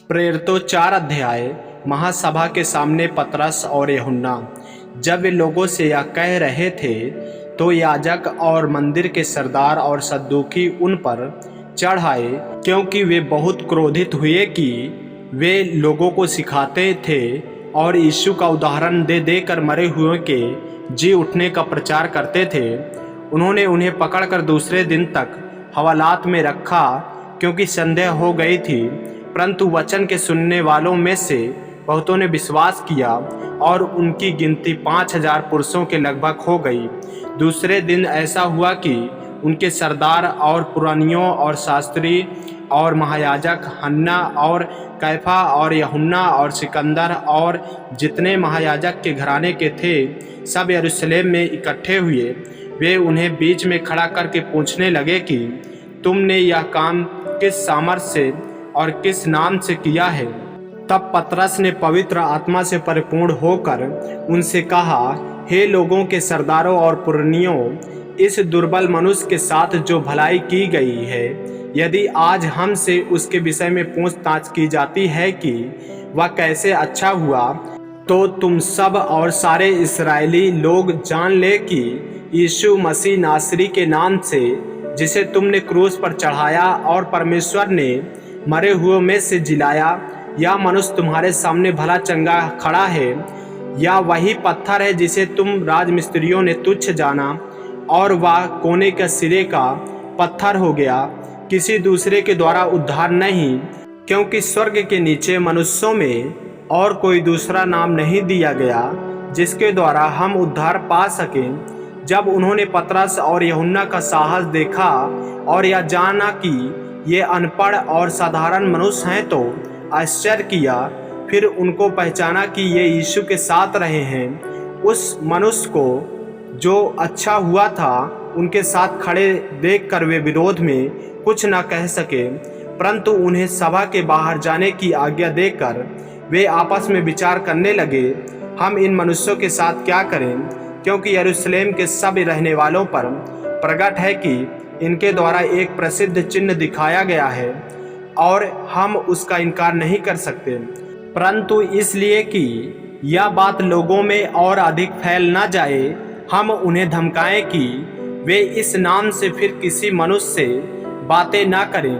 प्रेरितों 4 अध्याय। महासभा के सामने पतरस और यूहन्ना। जब वे लोगों से यह कह रहे थे तो याजक और मंदिर के सरदार और सद्दुकी उन पर चढ़ आए, क्योंकि वे बहुत क्रोधित हुए कि वे लोगों को सिखाते थे और यीशु का उदाहरण दे देकर मरे हुए के जी उठने का प्रचार करते थे। उन्होंने उन्हें पकड़कर दूसरे दिन तक हवालात में रखा, क्योंकि संदेह हो गई थी। परंतु वचन के सुनने वालों में से बहुतों ने विश्वास किया और उनकी गिनती 5,000 पुरुषों के लगभग हो गई। दूसरे दिन ऐसा हुआ कि उनके सरदार और पुरानियों और शास्त्री और महायाजक हन्ना और कैफा और यूहन्ना और सिकंदर और जितने महायाजक के घराने के थे सब यरूशलेम में इकट्ठे हुए। वे उन्हें बीच में खड़ा करके पूछने लगे कि तुमने यह काम किस सामर्थ्य से और किस नाम से किया है? तब पतरस ने पवित्र आत्मा से परिपूर्ण होकर उनसे कहा, हे लोगों के सरदारों और पुरनियों, इस दुर्बल मनुष्य के साथ जो भलाई की गई है, यदि आज हमसे उसके विषय में पूछताछ की जाती है कि वह कैसे अच्छा हुआ, तो तुम सब और सारे इस्राएली लोग जान ले कि यीशु मसीह नासरी के नाम से, जिसे तुमने क्रूस पर चढ़ाया और परमेश्वर ने मरे हुए में से जिलाया, यह मनुष्य तुम्हारे सामने भला चंगा खड़ा है। या वही पत्थर है जिसे तुम राजमिस्त्रियों ने तुच्छ जाना और वह कोने के सिरे का पत्थर हो गया, किसी दूसरे के द्वारा उद्धार नहीं, क्योंकि स्वर्ग के नीचे मनुष्यों में और कोई दूसरा नाम नहीं दिया गया जिसके द्वारा हम उद्धार पा सकें। जब उन्होंने पतरस और यूहन्ना का साहस देखा और यह जाना कि ये अनपढ़ और साधारण मनुष्य हैं तो आश्चर्य किया। फिर उनको पहचाना कि ये यीशु के साथ रहे हैं। उस मनुष्य को जो अच्छा हुआ था उनके साथ खड़े देखकर वे विरोध में कुछ न कह सके, परंतु उन्हें सभा के बाहर जाने की आज्ञा देकर वे आपस में विचार करने लगे, हम इन मनुष्यों के साथ क्या करें, क्योंकि यरूशलेम के सब रहने वालों पर प्रकट है कि इनके द्वारा एक प्रसिद्ध चिन्ह दिखाया गया है और हम उसका इनकार नहीं कर सकते। परंतु इसलिए कि यह बात लोगों में और अधिक फैल न जाए, हम उन्हें धमकाएं कि वे इस नाम से फिर किसी मनुष्य से बातें न करें।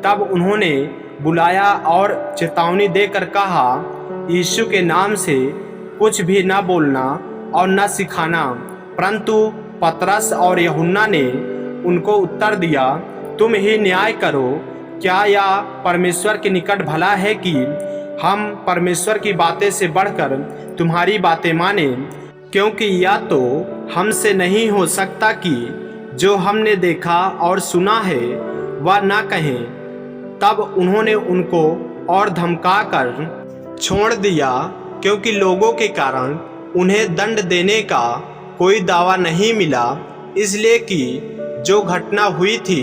तब उन्होंने बुलाया और चेतावनी देकर कहा, यीशु के नाम से कुछ भी न बोलना और न सिखाना। परंतु पतरस और यूहन्ना ने उनको उत्तर दिया, तुम ही न्याय करो, क्या यह परमेश्वर के निकट भला है कि हम परमेश्वर की बातें से बढ़कर तुम्हारी बातें माने? क्योंकि या तो हमसे नहीं हो सकता कि जो हमने देखा और सुना है वह ना कहें। तब उन्होंने उनको और धमका कर छोड़ दिया, क्योंकि लोगों के कारण उन्हें दंड देने का कोई दावा नहीं मिला, इसलिए कि जो घटना हुई थी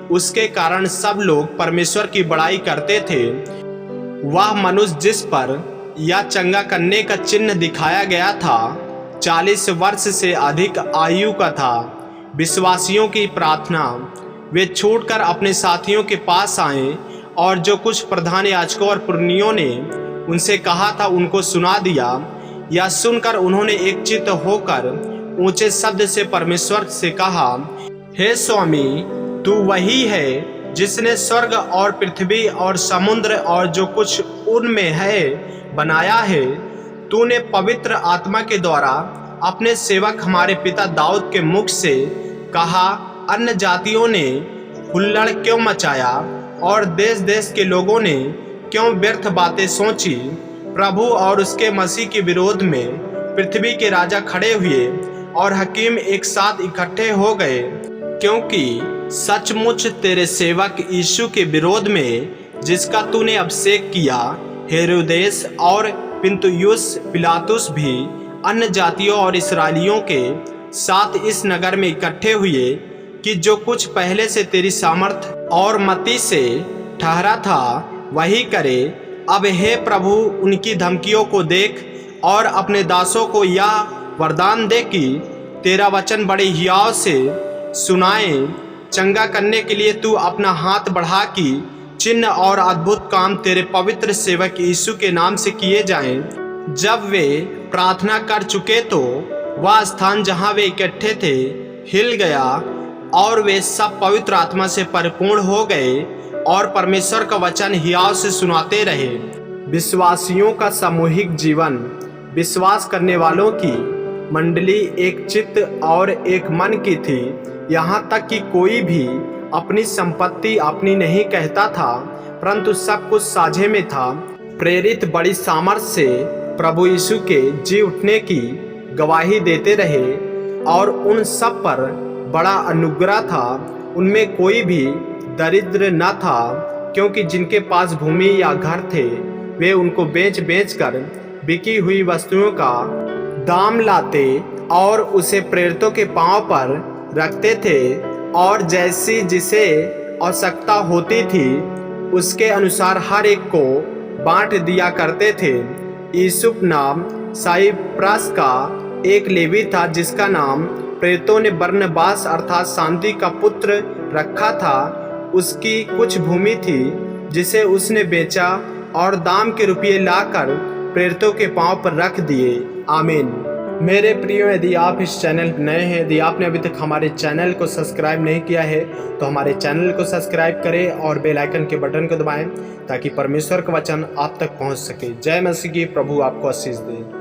उसके कारण सब लोग परमेश्वर की बड़ाई करते थे। वह मनुष्य जिस पर या चंगा करने का चिन्ह दिखाया गया था 40 वर्ष से अधिक आयु का था। विश्वासियों की प्रार्थना। वे छूटकर अपने साथियों के पास आए और जो कुछ प्रधान याजकों और पुरनियों ने उनसे कहा था उनको सुना दिया। यह सुनकर उन्होंने एक चित्त होकर ऊंचे शब्द से परमेश्वर से कहा, हे स्वामी, तू वही है जिसने स्वर्ग और पृथ्वी और समुद्र और जो कुछ उनमें है बनाया है। तूने पवित्र आत्मा के द्वारा अपने सेवक हमारे पिता दाऊद के मुख से कहा, अन्य जातियों ने हुल्लड़ क्यों मचाया और देश देश के लोगों ने क्यों व्यर्थ बातें सोची। प्रभु और उसके मसीह के विरोध में पृथ्वी के राजा खड़े हुए और हकीम एक साथ इकट्ठे हो गए, क्योंकि सचमुच तेरे सेवक यीशु के विरोध में जिसका तूने अभिषेक किया, हेरोदेस और पिन्तुयुस पिलातुस भी अन्य जातियों और इस्राएलियों के साथ इस नगर में इकट्ठे हुए कि जो कुछ पहले से तेरी सामर्थ और मति से ठहरा था वही करे। अब हे प्रभु, उनकी धमकियों को देख और अपने दासों को यह वरदान दे कि तेरा वचन बड़े हियाव से सुनाए। चंगा करने के लिए तू अपना हाथ बढ़ा कि चिन्ह और अद्भुत काम तेरे पवित्र सेवक यीशु के नाम से किए जाएं। जब वे प्रार्थना कर चुके तो वह स्थान जहां वे इकट्ठे थे हिल गया और वे सब पवित्र आत्मा से परिपूर्ण हो गए और परमेश्वर का वचन हियाव से सुनाते रहे। विश्वासियों का सामूहिक जीवन। विश्वास करने वालों की मंडली एक चित्त और एक मन की थी। यहाँ तक कि कोई भी अपनी संपत्ति अपनी नहीं कहता था, परंतु सब कुछ साझे में था। प्रेरित बड़ी सामर्थ से प्रभु यीशु के जी उठने की गवाही देते रहे और उन सब पर बड़ा अनुग्रह था। उनमें कोई भी दरिद्र न था, क्योंकि जिनके पास भूमि या घर थे वे उनको बेच बेच कर बिकी हुई वस्तुओं का दाम लाते और उसे प्रेरितों के पांव पर रखते थे और जैसी जिसे आवश्यकता होती थी उसके अनुसार हर एक को बांट दिया करते थे। यूसुफ नाम साइप्रस का एक लेवी था, जिसका नाम प्रेरितों ने बरनबास अर्थात शांति का पुत्र रखा था। उसकी कुछ भूमि थी जिसे उसने बेचा और दाम के रुपये लाकर प्रेरितों के पांव पर रख दिए। आमीन। मेरे प्रियो, यदि आप इस चैनल पर नए हैं, यदि आपने अभी तक हमारे चैनल को सब्सक्राइब नहीं किया है तो हमारे चैनल को सब्सक्राइब करें और बेल आइकन के बटन को दबाएं ताकि परमेश्वर का वचन आप तक पहुंच सके। जय मसीह की। प्रभु आपको आशीष दे।